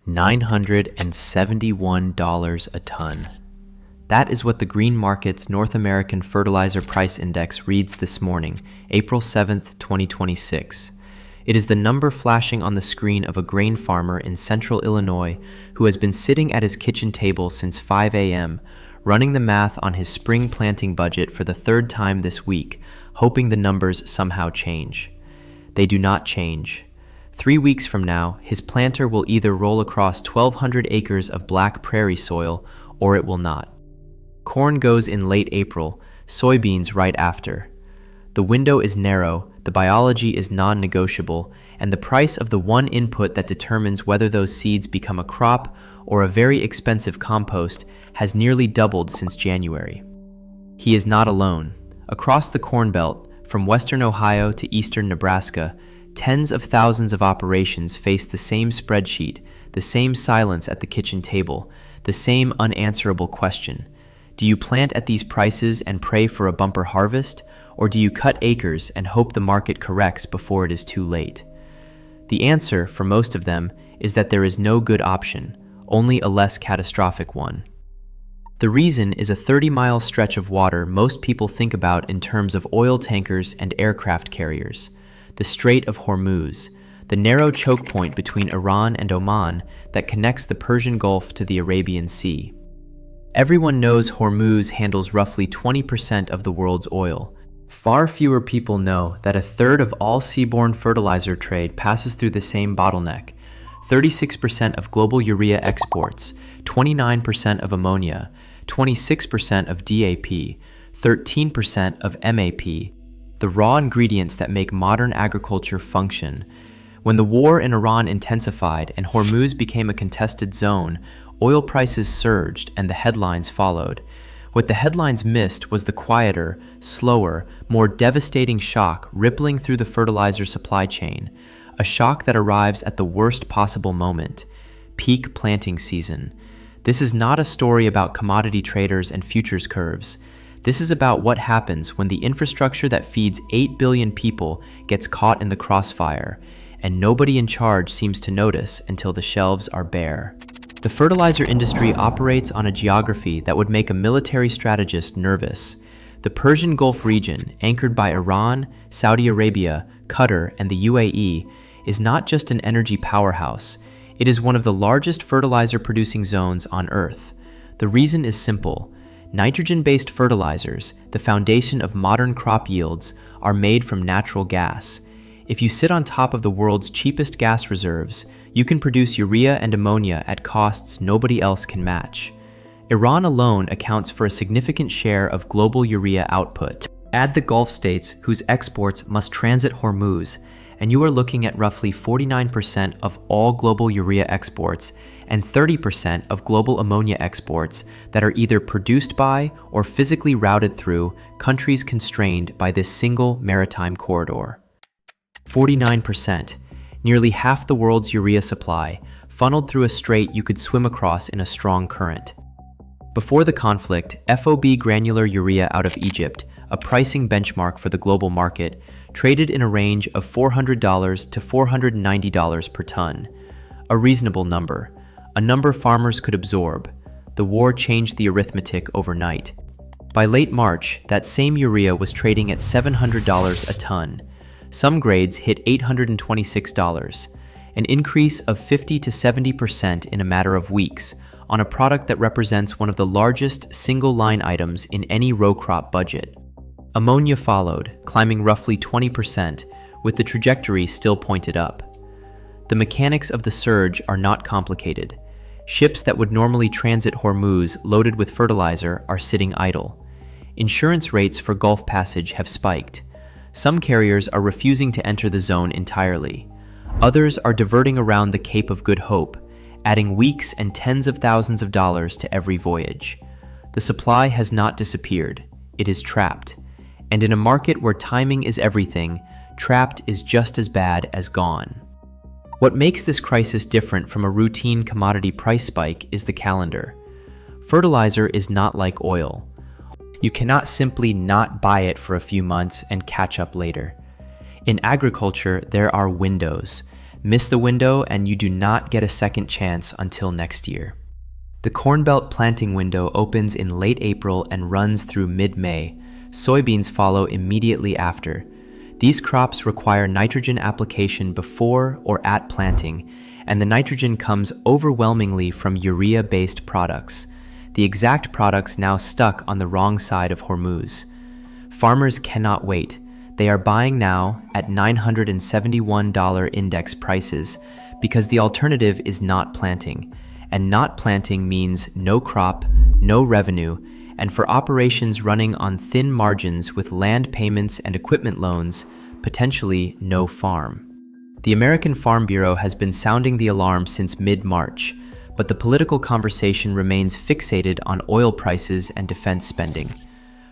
$971 a ton. That is what the Green Market's North American Fertilizer Price Index reads this morning, April 7th, 2026. It is the number flashing on the screen of a grain farmer in central Illinois who has been sitting at his kitchen table since 5 a.m., running the math on his spring planting budget for the third time this week, hoping the numbers somehow change. They do not change. 3 weeks from now, his planter will either roll across 1,200 acres of black prairie soil, or it will not. Corn goes in late April, soybeans right after. The window is narrow, the biology is non-negotiable, and the price of the one input that determines whether those seeds become a crop or a very expensive compost has nearly doubled since January. He is not alone. Across the Corn Belt, from western Ohio to eastern Nebraska, tens of thousands of operations face the same spreadsheet, the same silence at the kitchen table, the same unanswerable question. Do you plant at these prices and pray for a bumper harvest, or do you cut acres and hope the market corrects before it is too late? The answer, for most of them, is that there is no good option, only a less catastrophic one. The reason is a 30-mile stretch of water most people think about in terms of oil tankers and aircraft carriers, the Strait of Hormuz, the narrow choke point between Iran and Oman that connects the Persian Gulf to the Arabian Sea. Everyone knows Hormuz handles roughly 20% of the world's oil. Far fewer people know that a third of all seaborne fertilizer trade passes through the same bottleneck. 36% of global urea exports, 29% of ammonia, 26% of DAP, 13% of MAP, the raw ingredients that make modern agriculture function. When the war in Iran intensified and Hormuz became a contested zone, oil prices surged and the headlines followed. What the headlines missed was the quieter, slower, more devastating shock rippling through the fertilizer supply chain, a shock that arrives at the worst possible moment, peak planting season. This is not a story about commodity traders and futures curves. This is about what happens when the infrastructure that feeds 8 billion people gets caught in the crossfire, and nobody in charge seems to notice until the shelves are bare. The fertilizer industry operates on a geography that would make a military strategist nervous. The Persian Gulf region, anchored by Iran, Saudi Arabia, Qatar, and the UAE, is not just an energy powerhouse. It is one of the largest fertilizer-producing zones on Earth. The reason is simple. Nitrogen-based fertilizers, the foundation of modern crop yields, are made from natural gas. If you sit on top of the world's cheapest gas reserves, you can produce urea and ammonia at costs nobody else can match. Iran alone accounts for a significant share of global urea output. Add the Gulf states whose exports must transit Hormuz, and you are looking at roughly 49% of all global urea exports and 30% of global ammonia exports that are either produced by or physically routed through countries constrained by this single maritime corridor. 49%, nearly half the world's urea supply, funneled through a strait you could swim across in a strong current. Before the conflict, FOB granular urea out of Egypt, a pricing benchmark for the global market, traded in a range of $400 to $490 per ton. A reasonable number, a number farmers could absorb. The war changed the arithmetic overnight. By late March, that same urea was trading at $700 a ton. Some grades hit $826, an increase of 50 to 70% in a matter of weeks on a product that represents one of the largest single-line items in any row crop budget. Ammonia followed, climbing roughly 20%, with the trajectory still pointed up. The mechanics of the surge are not complicated. Ships that would normally transit Hormuz loaded with fertilizer are sitting idle. Insurance rates for Gulf passage have spiked. Some carriers are refusing to enter the zone entirely. Others are diverting around the Cape of Good Hope, adding weeks and tens of thousands of dollars to every voyage. The supply has not disappeared. It is trapped. And in a market where timing is everything, trapped is just as bad as gone. What makes this crisis different from a routine commodity price spike is the calendar. Fertilizer is not like oil. You cannot simply not buy it for a few months and catch up later. In agriculture, there are windows. Miss the window and you do not get a second chance until next year. The Corn Belt planting window opens in late April and runs through mid-May. Soybeans follow immediately after. These crops require nitrogen application before or at planting, and the nitrogen comes overwhelmingly from urea-based products, the exact products now stuck on the wrong side of Hormuz. Farmers cannot wait. They are buying now at $971 index prices because the alternative is not planting. And not planting means no crop, no revenue, and for operations running on thin margins with land payments and equipment loans, potentially no farm. The American Farm Bureau has been sounding the alarm since mid-March, but the political conversation remains fixated on oil prices and defense spending.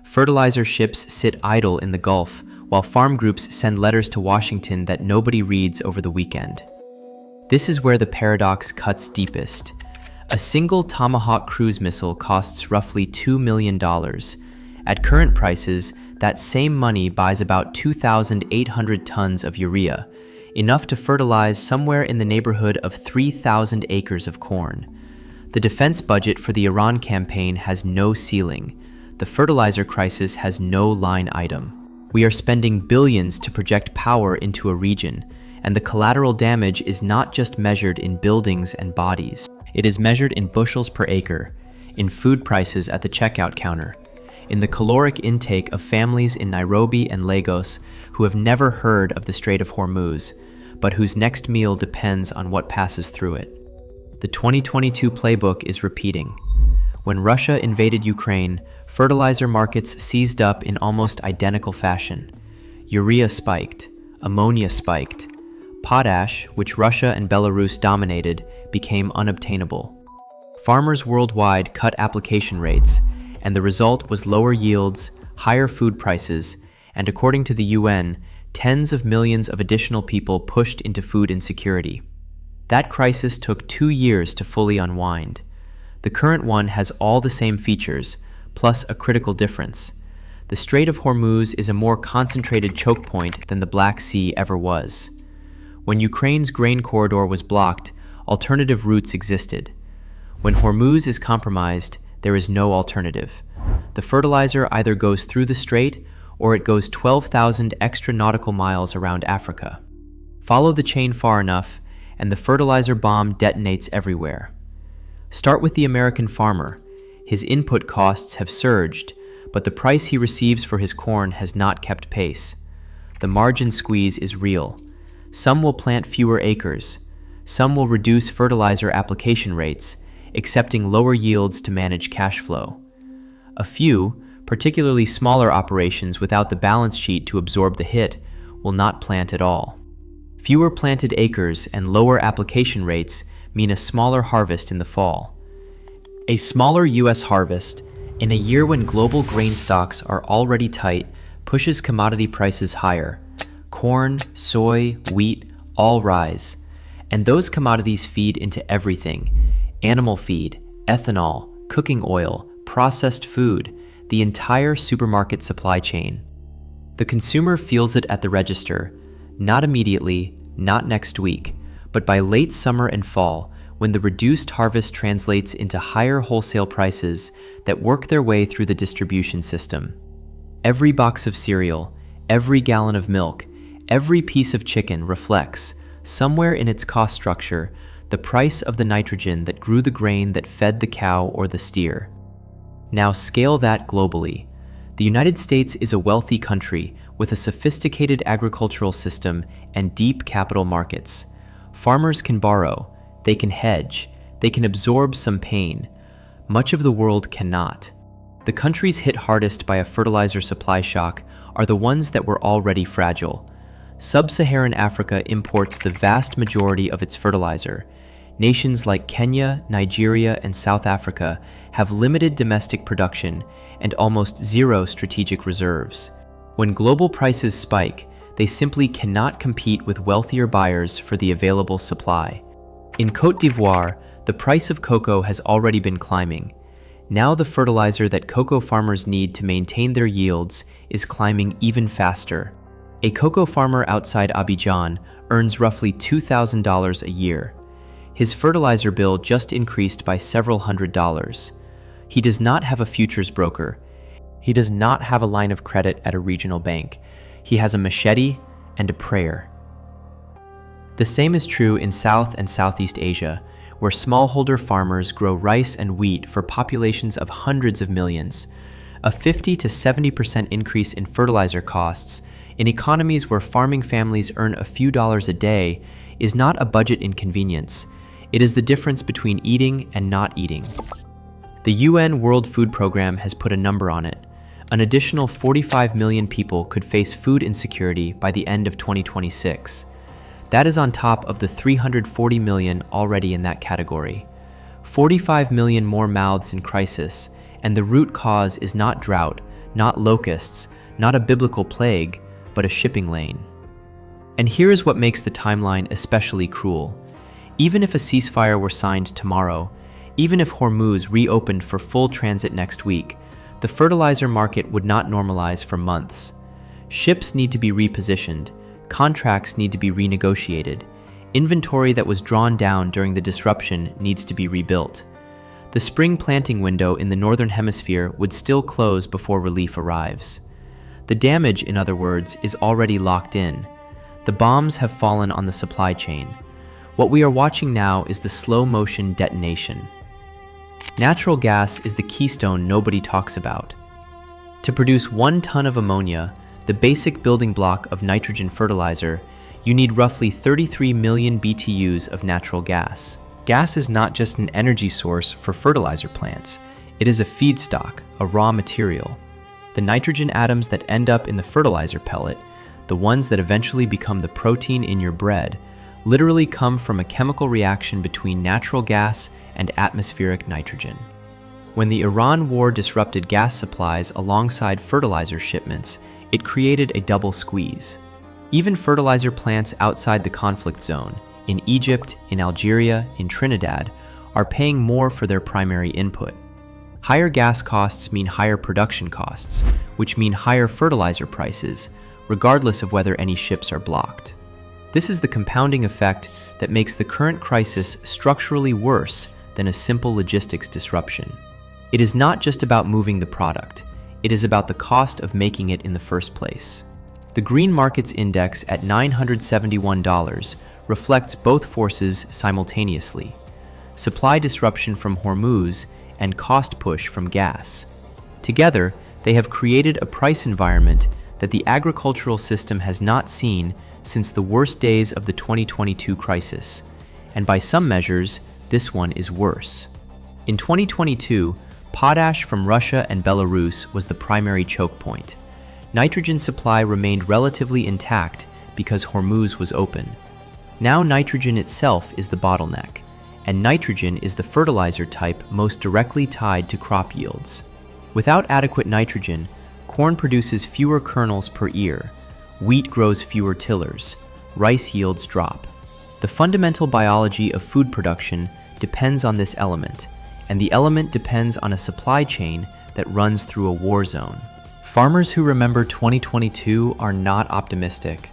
Fertilizer ships sit idle in the Gulf, while farm groups send letters to Washington that nobody reads over the weekend. This is where the paradox cuts deepest. A single Tomahawk cruise missile costs roughly $2 million. At current prices, that same money buys about 2,800 tons of urea, enough to fertilize somewhere in the neighborhood of 3,000 acres of corn. The defense budget for the Iran campaign has no ceiling. The fertilizer crisis has no line item. We are spending billions to project power into a region, and the collateral damage is not just measured in buildings and bodies. It is measured in bushels per acre, in food prices at the checkout counter, in the caloric intake of families in Nairobi and Lagos who have never heard of the Strait of Hormuz, but whose next meal depends on what passes through it. The 2022 playbook is repeating. When Russia invaded Ukraine, fertilizer markets seized up in almost identical fashion. Urea spiked, ammonia spiked. Potash, which Russia and Belarus dominated, became unobtainable. Farmers worldwide cut application rates, and the result was lower yields, higher food prices, and according to the UN, tens of millions of additional people pushed into food insecurity. That crisis took 2 years to fully unwind. The current one has all the same features, plus a critical difference. The Strait of Hormuz is a more concentrated choke point than the Black Sea ever was. When Ukraine's grain corridor was blocked, alternative routes existed. When Hormuz is compromised, there is no alternative. The fertilizer either goes through the strait or it goes 12,000 extra nautical miles around Africa. Follow the chain far enough, and the fertilizer bomb detonates everywhere. Start with the American farmer. His input costs have surged, but the price he receives for his corn has not kept pace. The margin squeeze is real. Some will plant fewer acres. Some will reduce fertilizer application rates, accepting lower yields to manage cash flow. A few, particularly smaller operations without the balance sheet to absorb the hit, will not plant at all. Fewer planted acres and lower application rates mean a smaller harvest in the fall. A smaller U.S. harvest, in a year when global grain stocks are already tight, pushes commodity prices higher. Corn, soy, wheat, all rise. And those commodities feed into everything: animal feed, ethanol, cooking oil, processed food, the entire supermarket supply chain. The consumer feels it at the register, not immediately, not next week, but by late summer and fall, when the reduced harvest translates into higher wholesale prices that work their way through the distribution system. Every box of cereal, every gallon of milk, every piece of chicken reflects, somewhere in its cost structure, the price of the nitrogen that grew the grain that fed the cow or the steer. Now scale that globally. The United States is a wealthy country with a sophisticated agricultural system and deep capital markets. Farmers can borrow, they can hedge, they can absorb some pain. Much of the world cannot. The countries hit hardest by a fertilizer supply shock are the ones that were already fragile. Sub-Saharan Africa imports the vast majority of its fertilizer. Nations like Kenya, Nigeria, and South Africa have limited domestic production and almost zero strategic reserves. When global prices spike, they simply cannot compete with wealthier buyers for the available supply. In Côte d'Ivoire, the price of cocoa has already been climbing. Now the fertilizer that cocoa farmers need to maintain their yields is climbing even faster. A cocoa farmer outside Abidjan earns roughly $2,000 a year. His fertilizer bill just increased by several $100s. He does not have a futures broker. He does not have a line of credit at a regional bank. He has a machete and a prayer. The same is true in South and Southeast Asia, where smallholder farmers grow rice and wheat for populations of hundreds of millions. A 50 to 70% increase in fertilizer costs in economies where farming families earn a few dollars a day is not a budget inconvenience. It is the difference between eating and not eating. The UN World Food Program has put a number on it. An additional 45 million people could face food insecurity by the end of 2026. That is on top of the 340 million already in that category. 45 million more mouths in crisis, and the root cause is not drought, not locusts, not a biblical plague, but a shipping lane. And here is what makes the timeline especially cruel. Even if a ceasefire were signed tomorrow, even if Hormuz reopened for full transit next week, the fertilizer market would not normalize for months. Ships need to be repositioned, contracts need to be renegotiated, inventory that was drawn down during the disruption needs to be rebuilt. The spring planting window in the Northern Hemisphere would still close before relief arrives. The damage, in other words, is already locked in. The bombs have fallen on the supply chain. What we are watching now is the slow-motion detonation. Natural gas is the keystone nobody talks about. To produce 1 ton of ammonia, the basic building block of nitrogen fertilizer, you need roughly 33 million BTUs of natural gas. Gas is not just an energy source for fertilizer plants. It is a feedstock, a raw material. The nitrogen atoms that end up in the fertilizer pellet, the ones that eventually become the protein in your bread, literally come from a chemical reaction between natural gas and atmospheric nitrogen. When the Iran war disrupted gas supplies alongside fertilizer shipments, it created a double squeeze. Even fertilizer plants outside the conflict zone, in Egypt, in Algeria, in Trinidad, are paying more for their primary input. Higher gas costs mean higher production costs, which mean higher fertilizer prices, regardless of whether any ships are blocked. This is the compounding effect that makes the current crisis structurally worse than a simple logistics disruption. It is not just about moving the product, it is about the cost of making it in the first place. The Green Markets Index at $971 reflects both forces simultaneously: supply disruption from Hormuz and cost push from gas. Together, they have created a price environment that the agricultural system has not seen since the worst days of the 2022 crisis, and by some measures, this one is worse. In 2022, potash from Russia and Belarus was the primary choke point. Nitrogen supply remained relatively intact because Hormuz was open. Now nitrogen itself is the bottleneck, and nitrogen is the fertilizer type most directly tied to crop yields. Without adequate nitrogen, corn produces fewer kernels per ear, wheat grows fewer tillers, rice yields drop. The fundamental biology of food production depends on this element, and the element depends on a supply chain that runs through a war zone. Farmers who remember 2022 are not optimistic.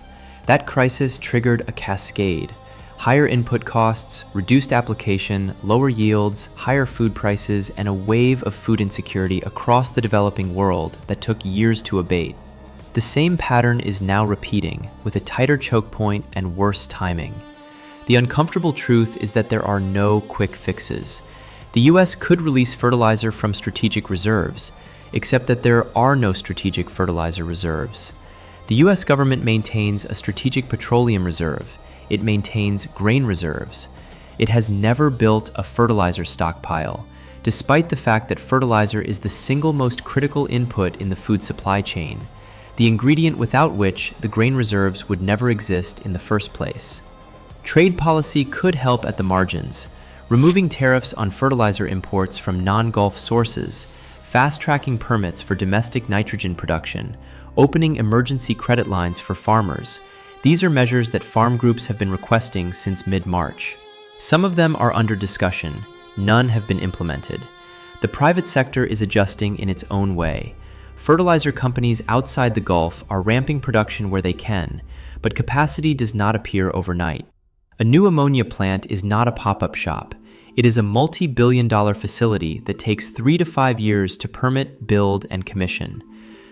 That crisis triggered a cascade: higher input costs, reduced application, lower yields, higher food prices, and a wave of food insecurity across the developing world that took years to abate. The same pattern is now repeating, with a tighter choke point and worse timing. The uncomfortable truth is that there are no quick fixes. The US could release fertilizer from strategic reserves, except that there are no strategic fertilizer reserves. The US government maintains a strategic petroleum reserve. It maintains grain reserves. It has never built a fertilizer stockpile, despite the fact that fertilizer is the single most critical input in the food supply chain, the ingredient without which the grain reserves would never exist in the first place. Trade policy could help at the margins, removing tariffs on fertilizer imports from non-Gulf sources, fast-tracking permits for domestic nitrogen production, opening emergency credit lines for farmers. These are measures that farm groups have been requesting since mid-March. Some of them are under discussion. None have been implemented. The private sector is adjusting in its own way. Fertilizer companies outside the Gulf are ramping production where they can, but capacity does not appear overnight. A new ammonia plant is not a pop-up shop. It is a multi-billion-dollar facility that takes 3 to 5 years to permit, build, and commission.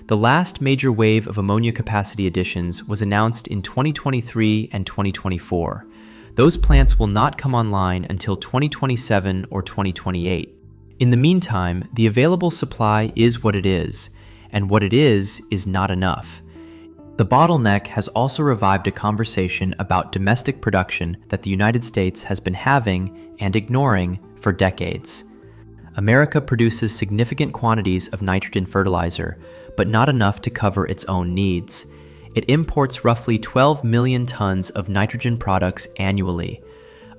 The last major wave of ammonia capacity additions was announced in 2023 and 2024. Those plants will not come online until 2027 or 2028. In the meantime, the available supply is what it is, and what it is not enough. The bottleneck has also revived a conversation about domestic production that the United States has been having and ignoring for decades. America produces significant quantities of nitrogen fertilizer, but not enough to cover its own needs. It imports roughly 12 million tons of nitrogen products annually.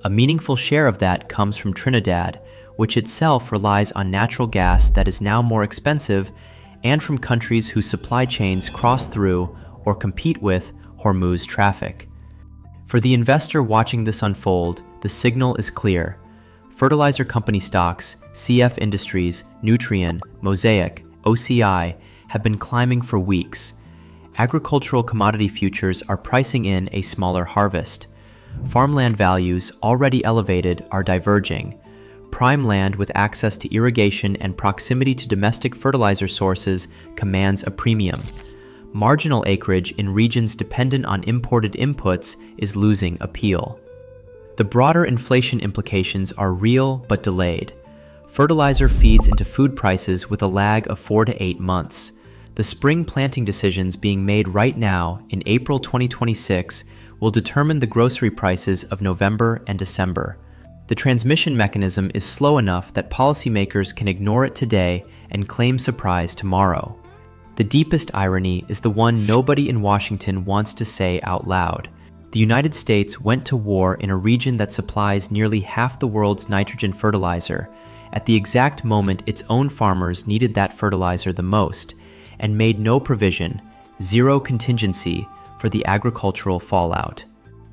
A meaningful share of that comes from Trinidad, which itself relies on natural gas that is now more expensive, and from countries whose supply chains cross through or compete with Hormuz traffic. For the investor watching this unfold, the signal is clear. Fertilizer company stocks, CF Industries, Nutrien, Mosaic, OCI, have been climbing for weeks. Agricultural commodity futures are pricing in a smaller harvest. Farmland values, already elevated, are diverging. Prime land with access to irrigation and proximity to domestic fertilizer sources commands a premium. Marginal acreage in regions dependent on imported inputs is losing appeal. The broader inflation implications are real but delayed. Fertilizer feeds into food prices with a lag of 4 to 8 months. The spring planting decisions being made right now in April 2026 will determine the grocery prices of November and December. The transmission mechanism is slow enough that policymakers can ignore it today and claim surprise tomorrow. The deepest irony is the one nobody in Washington wants to say out loud. The United States went to war in a region that supplies nearly half the world's nitrogen fertilizer, at the exact moment its own farmers needed that fertilizer the most, and made no provision, zero contingency, for the agricultural fallout.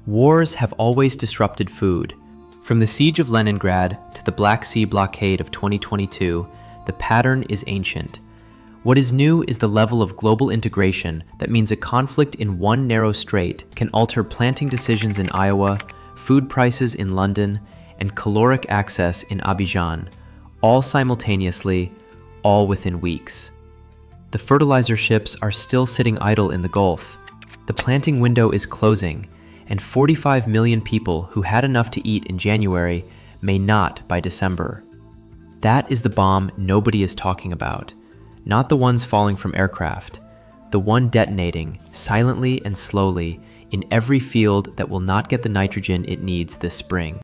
Wars have always disrupted food. From the siege of Leningrad to the Black Sea blockade of 2022, the pattern is ancient. What is new is the level of global integration that means a conflict in one narrow strait can alter planting decisions in Iowa, food prices in London, and caloric access in Abidjan, all simultaneously, all within weeks. The fertilizer ships are still sitting idle in the Gulf. The planting window is closing, and 45 million people who had enough to eat in January may not by December. That is the bomb nobody is talking about. Not the ones falling from aircraft, the one detonating, silently and slowly, in every field that will not get the nitrogen it needs this spring.